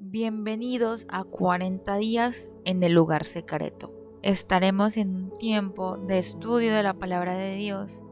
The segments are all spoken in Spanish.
Bienvenidos a 40 días en el lugar secreto. Estaremos en un tiempo de estudio de la palabra de Dios,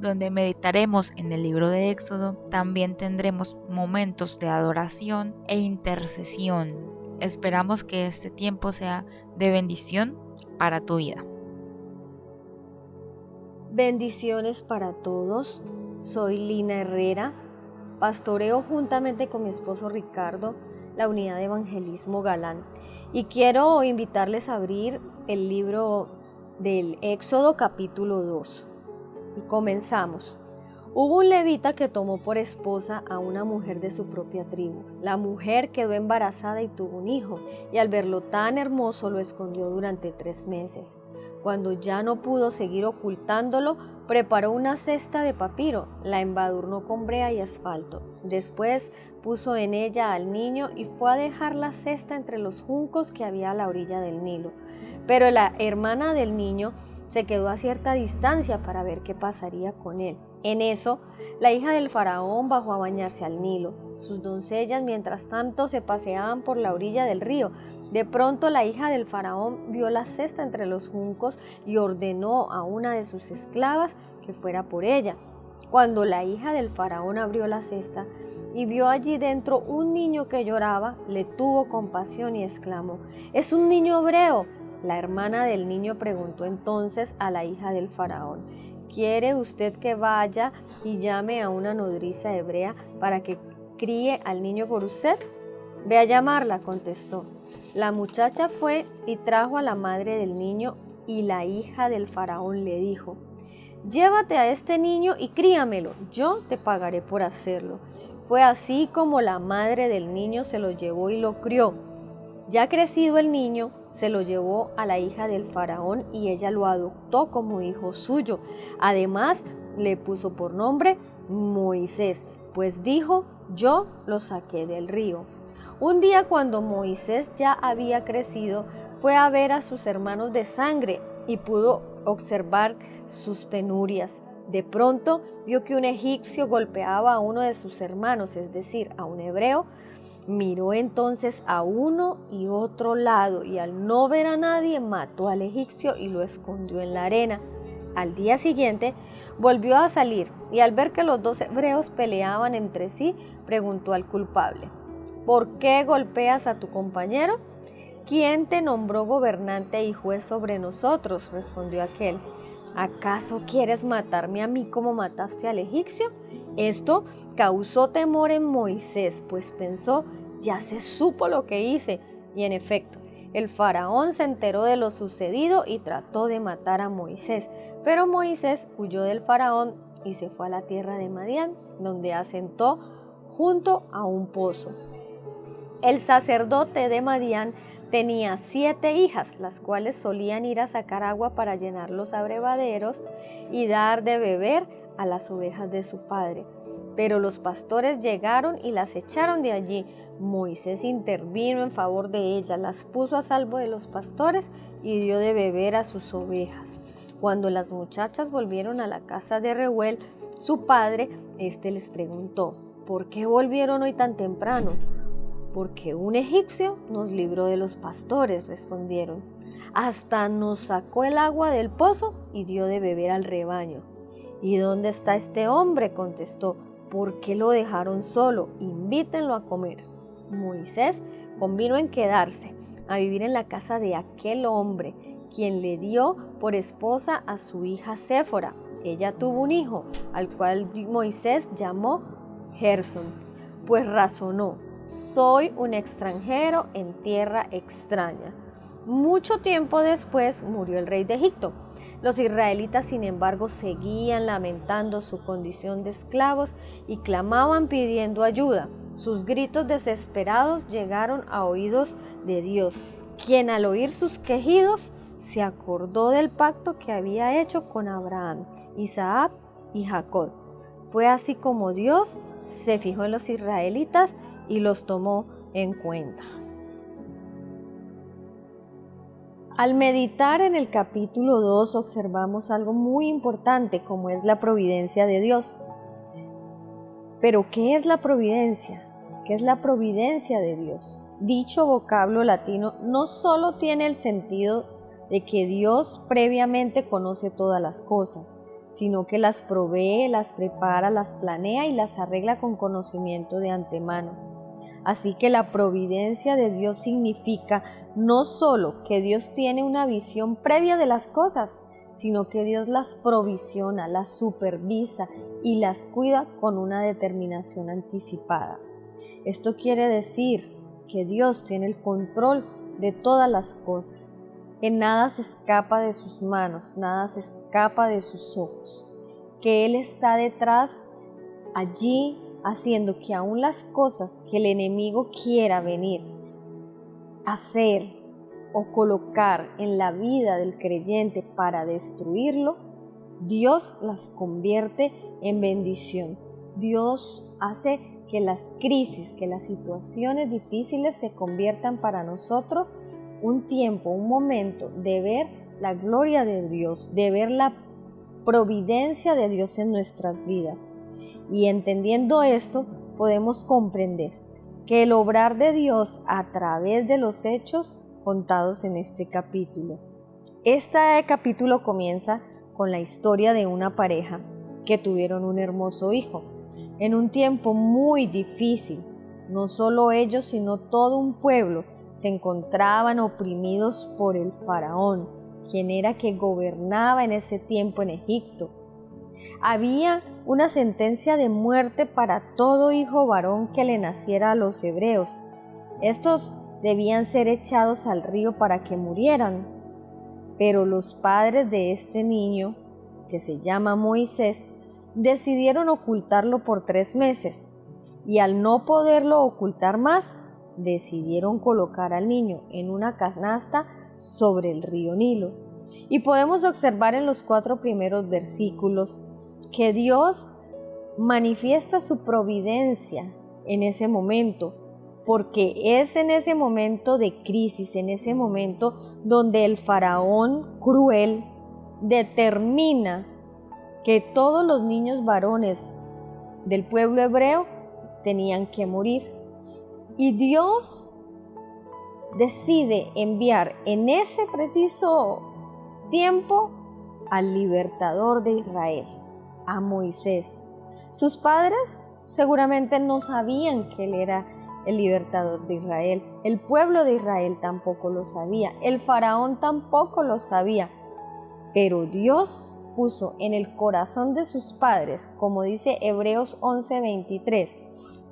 donde meditaremos en el libro de Éxodo. También tendremos momentos de adoración e intercesión. Esperamos que este tiempo sea de bendición para tu vida. Bendiciones para todos. Soy Lina Herrera. Pastoreo juntamente con mi esposo Ricardo la unidad de evangelismo Galán. Y quiero invitarles a abrir el libro del Éxodo capítulo 2. Y comenzamos. Hubo un levita que tomó por esposa a una mujer de su propia tribu. La mujer quedó embarazada y tuvo un hijo, y al verlo tan hermoso lo escondió durante 3 meses. Cuando ya no pudo seguir ocultándolo, preparó una cesta de papiro, la embadurnó con brea y asfalto. Después puso en ella al niño y fue a dejar la cesta entre los juncos que había a la orilla del Nilo. Pero la hermana del niño se quedó a cierta distancia para ver qué pasaría con él. En eso, la hija del faraón bajó a bañarse al Nilo. Sus doncellas, mientras tanto, se paseaban por la orilla del río. De pronto, la hija del faraón vio la cesta entre los juncos y ordenó a una de sus esclavas que fuera por ella. Cuando la hija del faraón abrió la cesta y vio allí dentro un niño que lloraba, le tuvo compasión y exclamó: «¡Es un niño hebreo!». La hermana del niño preguntó entonces a la hija del faraón: «¿Quiere usted que vaya y llame a una nodriza hebrea para que críe al niño por usted?». «Ve a llamarla», contestó. La muchacha fue y trajo a la madre del niño, y la hija del faraón le dijo: «Llévate a este niño y críamelo, yo te pagaré por hacerlo». Fue así como la madre del niño se lo llevó y lo crió. Ya crecido el niño, se lo llevó a la hija del faraón y ella lo adoptó como hijo suyo. Además, le puso por nombre Moisés, pues dijo: «Yo lo saqué del río». Un día, cuando Moisés ya había crecido, fue a ver a sus hermanos de sangre y pudo observar sus penurias. De pronto vio que un egipcio golpeaba a uno de sus hermanos, es decir, a un hebreo. Miró entonces a uno y otro lado, y al no ver a nadie, mató al egipcio y lo escondió en la arena. Al día siguiente volvió a salir, y al ver que los 2 hebreos peleaban entre sí, preguntó al culpable: «¿Por qué golpeas a tu compañero?». «¿Quién te nombró gobernante y juez sobre nosotros?», respondió aquel. «¿Acaso quieres matarme a mí como mataste al egipcio?». Esto causó temor en Moisés, pues pensó: «Ya se supo lo que hice». Y en efecto, el faraón se enteró de lo sucedido y trató de matar a Moisés. Pero Moisés huyó del faraón y se fue a la tierra de Madián, donde asentó junto a un pozo. El sacerdote de Madián tenía 7 hijas, las cuales solían ir a sacar agua para llenar los abrevaderos y dar de beber a las ovejas de su padre. Pero los pastores llegaron y las echaron de allí. Moisés intervino en favor de ellas, las puso a salvo de los pastores y dio de beber a sus ovejas. Cuando las muchachas volvieron a la casa de Reuel, su padre, les preguntó: «¿Por qué volvieron hoy tan temprano?». «Porque un egipcio nos libró de los pastores», respondieron. «Hasta nos sacó el agua del pozo y dio de beber al rebaño». «¿Y dónde está este hombre?», contestó. «¿Por qué lo dejaron solo? Invítenlo a comer». Moisés convino en quedarse a vivir en la casa de aquel hombre, quien le dio por esposa a su hija Séfora. Ella tuvo un hijo, al cual Moisés llamó Gersón, pues razonó: «Soy un extranjero en tierra extraña». Mucho tiempo después murió el rey de Egipto. Los israelitas, sin embargo, seguían lamentando su condición de esclavos y clamaban pidiendo ayuda. Sus gritos desesperados llegaron a oídos de Dios, quien al oír sus quejidos se acordó del pacto que había hecho con Abraham, Isaac y Jacob. Fue así como Dios se fijó en los israelitas y los tomó en cuenta. Al meditar en el capítulo 2 observamos algo muy importante, como es la providencia de Dios. Pero, ¿qué es la providencia? ¿Qué es la providencia de Dios? dicho vocablo latino no solo tiene el sentido de que Dios previamente conoce todas las cosas, sino que las provee, las prepara, las planea y las arregla con conocimiento de antemano. Así que la providencia de Dios significa no solo que Dios tiene una visión previa de las cosas, sino que Dios las provisiona, las supervisa y las cuida con una determinación anticipada. Esto quiere decir que Dios tiene el control de todas las cosas, que nada se escapa de sus manos, nada se escapa de sus ojos, que Él está detrás allí haciendo que aún las cosas que el enemigo quiera venir a hacer o colocar en la vida del creyente para destruirlo, Dios las convierte en bendición. Dios hace que las crisis, que las situaciones difíciles se conviertan para nosotros un tiempo, un momento de ver la gloria de Dios, de ver la providencia de Dios en nuestras vidas. Y entendiendo esto, podemos comprender que el obrar de Dios a través de los hechos contados en este capítulo. Este capítulo comienza con la historia de una pareja que tuvieron un hermoso hijo en un tiempo muy difícil. No solo ellos, sino todo un pueblo se encontraban oprimidos por el faraón, quien era que gobernaba en ese tiempo en Egipto. Había una sentencia de muerte para todo hijo varón que le naciera a los hebreos. Estos debían ser echados al río para que murieran. Pero los padres de este niño, que se llama Moisés, decidieron ocultarlo por 3 meses, y al no poderlo ocultar más, decidieron colocar al niño en una canasta sobre el río Nilo. Y podemos observar en los 4 primeros versículos que Dios manifiesta su providencia en ese momento, porque es en ese momento de crisis, en ese momento donde el faraón cruel determina que todos los niños varones del pueblo hebreo tenían que morir. Y Dios decide enviar en ese preciso tiempo al libertador de Israel, a Moisés. Sus padres seguramente no sabían que él era el libertador de Israel. El pueblo de Israel tampoco lo sabía. El faraón tampoco lo sabía. Pero Dios puso en el corazón de sus padres, como dice Hebreos 11:23,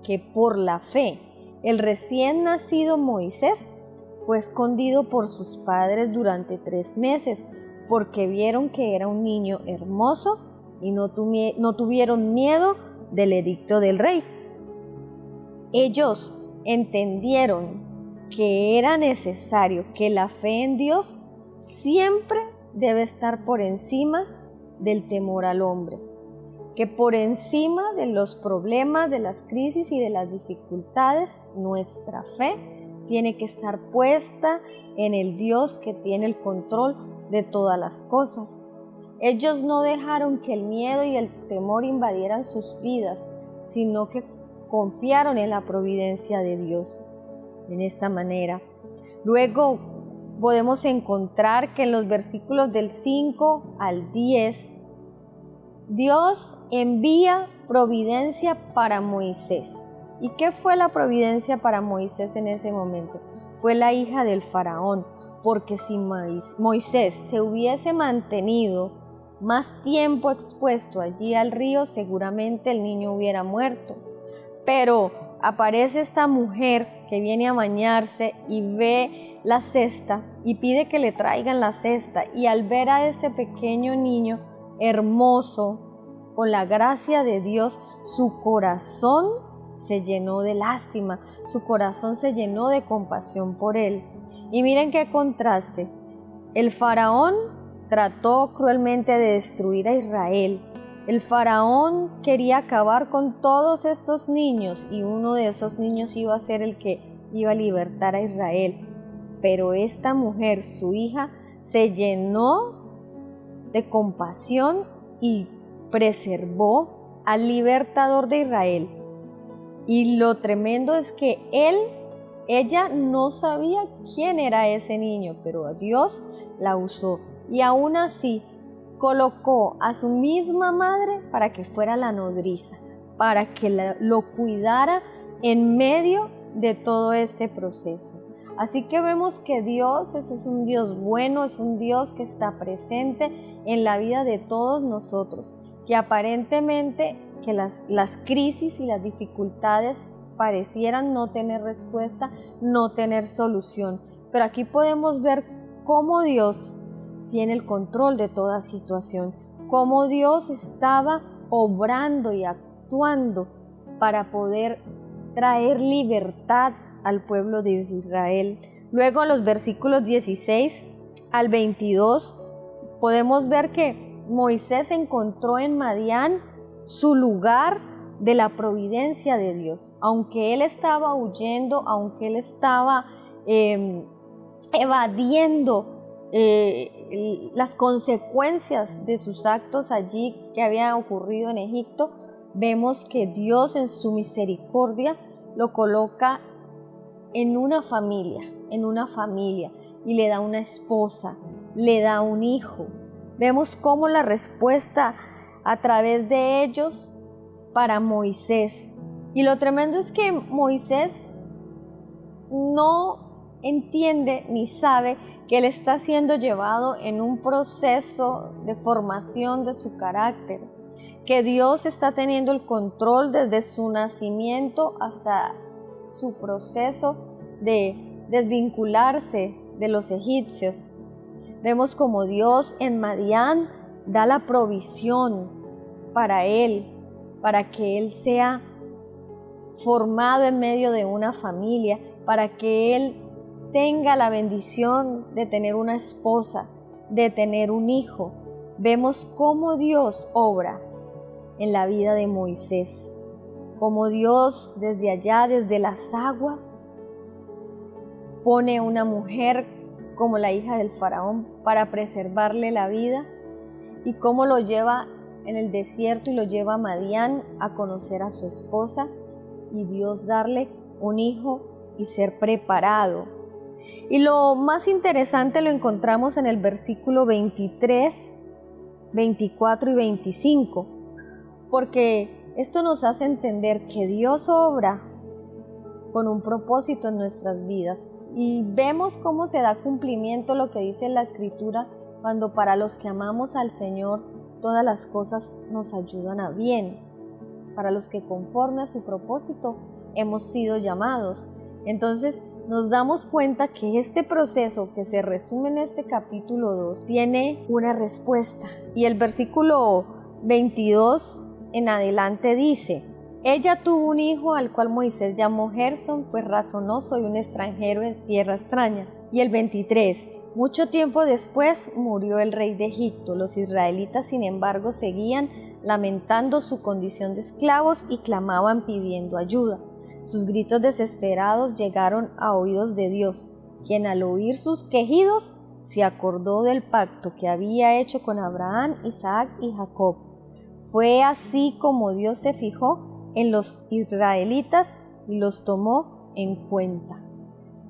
que por la fe el recién nacido Moisés fue escondido por sus padres durante 3 meses, porque vieron que era un niño hermoso y no tuvieron miedo del edicto del rey. Ellos entendieron que era necesario que la fe en Dios siempre debe estar por encima del temor al hombre, que por encima de los problemas, de las crisis y de las dificultades, nuestra fe tiene que estar puesta en el Dios que tiene el control de todas las cosas. Ellos no dejaron que el miedo y el temor invadieran sus vidas, sino que confiaron en la providencia de Dios. En esta manera, luego podemos encontrar que en los versículos del 5 al 10, Dios envía providencia para Moisés. ¿Y qué fue la providencia para Moisés en ese momento? Fue la hija del faraón, porque si Moisés se hubiese mantenido más tiempo expuesto allí al río, seguramente el niño hubiera muerto. Pero aparece esta mujer que viene a bañarse y ve la cesta y pide que le traigan la cesta, y al ver a este pequeño niño hermoso, con la gracia de Dios, su corazón se llenó de lástima, su corazón se llenó de compasión por él. Y miren qué contraste. El faraón trató cruelmente de destruir a Israel. El faraón quería acabar con todos estos niños, y uno de esos niños iba a ser el que iba a libertar a Israel. Pero esta mujer, su hija, se llenó de compasión y preservó al libertador de Israel. Y lo tremendo es que él Ella no sabía quién era ese niño, pero Dios la usó y aún así colocó a su misma madre para que fuera la nodriza, para que lo cuidara en medio de todo este proceso. Así que vemos que Dios es un Dios bueno, es un Dios que está presente en la vida de todos nosotros, que aparentemente que las crisis y las dificultades parecieran no tener respuesta, no tener solución. Pero aquí podemos ver cómo Dios tiene el control de toda situación, cómo Dios estaba obrando y actuando para poder traer libertad al pueblo de Israel. Luego en los versículos 16 al 22 podemos ver que Moisés encontró en Madián su lugar de la providencia de Dios. Aunque él estaba huyendo, aunque él estaba evadiendo las consecuencias de sus actos allí que habían ocurrido en Egipto, vemos que Dios en su misericordia lo coloca en una familia, y le da una esposa, le da un hijo. Vemos cómo la respuesta a través de ellos para Moisés. Y lo tremendo es que Moisés no entiende ni sabe que él está siendo llevado en un proceso de formación de su carácter, que Dios está teniendo el control desde su nacimiento hasta su proceso de desvincularse de los egipcios. Vemos como Dios en Madián da la provisión para él, para que él sea formado en medio de una familia, para que él tenga la bendición de tener una esposa, de tener un hijo. Vemos cómo Dios obra en la vida de Moisés, como Dios desde allá, desde las aguas, pone una mujer como la hija del faraón para preservarle la vida, y cómo lo lleva en el desierto y lo lleva a Madián a conocer a su esposa y Dios darle un hijo y ser preparado. Y lo más interesante lo encontramos en el versículo 23, 24 y 25, porque esto nos hace entender que Dios obra con un propósito en nuestras vidas, y vemos cómo se da cumplimiento lo que dice la Escritura, cuando para los que amamos al Señor todas las cosas nos ayudan a bien, para los que conforme a su propósito hemos sido llamados. Entonces nos damos cuenta que este proceso que se resume en este capítulo 2 tiene una respuesta, y el versículo 22 en adelante dice: ella tuvo un hijo al cual Moisés llamó Gersón, pues razonó: soy un extranjero en tierra extraña. Y el 23, mucho tiempo después murió el rey de Egipto. Los israelitas, sin embargo, seguían lamentando su condición de esclavos y clamaban pidiendo ayuda. Sus gritos desesperados llegaron a oídos de Dios, quien al oír sus quejidos se acordó del pacto que había hecho con Abraham, Isaac y Jacob. Fue así como Dios se fijó en los israelitas y los tomó en cuenta.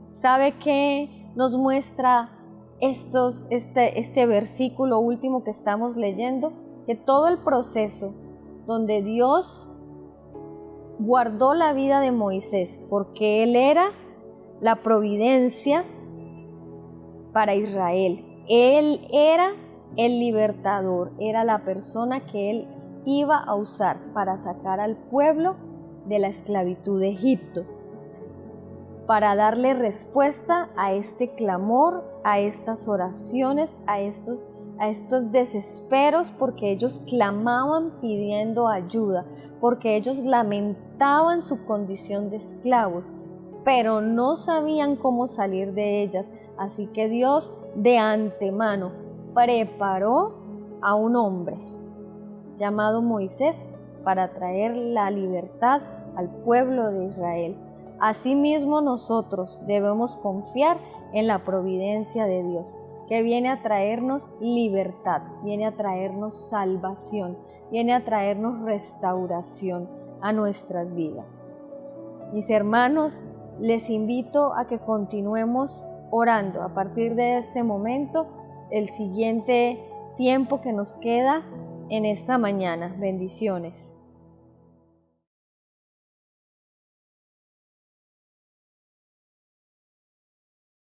¿Sabe qué nos muestra este versículo último que estamos leyendo? Que todo el proceso donde Dios guardó la vida de Moisés, porque él era la providencia para Israel, él era el libertador, era la persona que él iba a usar para sacar al pueblo de la esclavitud de Egipto, para darle respuesta a este clamor, a estas oraciones, a estos desesperos, porque ellos clamaban pidiendo ayuda, porque ellos lamentaban su condición de esclavos, pero no sabían cómo salir de ellas. Así que Dios de antemano preparó a un hombre llamado Moisés para traer la libertad al pueblo de Israel. Asimismo, nosotros debemos confiar en la providencia de Dios, que viene a traernos libertad, viene a traernos salvación, viene a traernos restauración a nuestras vidas. Mis hermanos, Les invito a que continuemos orando a partir de este momento, el siguiente tiempo que nos queda en esta mañana. Bendiciones.